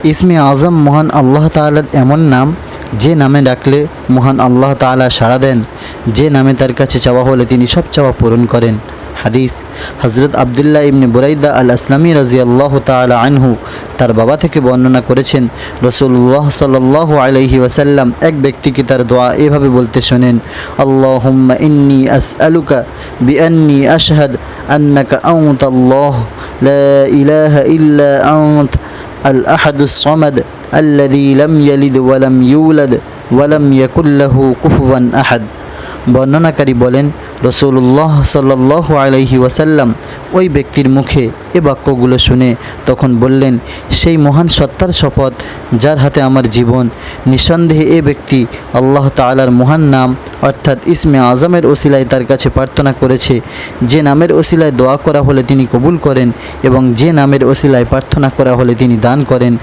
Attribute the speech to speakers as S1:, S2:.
S1: ইসমে আজম মহান আল্লাহ তাআলার এমন নাম, যে নামে ডাকলে মহান আল্লাহ তাআলা সাড়া দেন, যে নামে তার কাছে চাওয়া হলে তিনি সব চাওয়া পূরণ করেন। হাদিস হযরত আব্দুল্লাহ ইবনে বুরাইদা আল আসলামী রাদিয়াল্লাহু তাআলা আনহু তার বাবা থেকে বর্ণনা করেছেন, রাসূলুল্লাহ সাল্লাল্লাহু আলাইহি ওয়াসাল্লাম এক ব্যক্তিকে তার দোয়া এভাবে বলতে শোনেন, আল্লাহুম্মা ইন্নী আসআলুকা বিআন্নী আশহাদ আন্নাকা আনতাল্লাহ লা ইলাহা ইল্লা আনত আল আহাদুস সামাদ আল্লাযী লাম ইয়ালিদ ওয়া লাম ইউলাদ ওয়া লাম ইয়াকুল লাহু কুফুয়ান আহাদ। বর্ণনাকারী বলেন, রাসূলুল্লাহ সাল্লাল্লাহু আলাইহি ওয়াসাল্লাম ওই ব্যক্তির মুখে এ বাক্যগুলো শুনে তখন বললেন, সেই মহান সত্তার শপথ যার হাতে আমার জীবন, নিঃসন্দেহে এ ব্যক্তি আল্লাহ তাআলার মহান নাম অর্থাৎ ইসমে আজমের ওসিলায় তার কাছে প্রার্থনা করেছে, যে নামের ওসিলায় দোয়া করা হলে তিনি কবুল করেন এবং যে নামের ওসিলায় প্রার্থনা করা হলে তিনি দান করেন।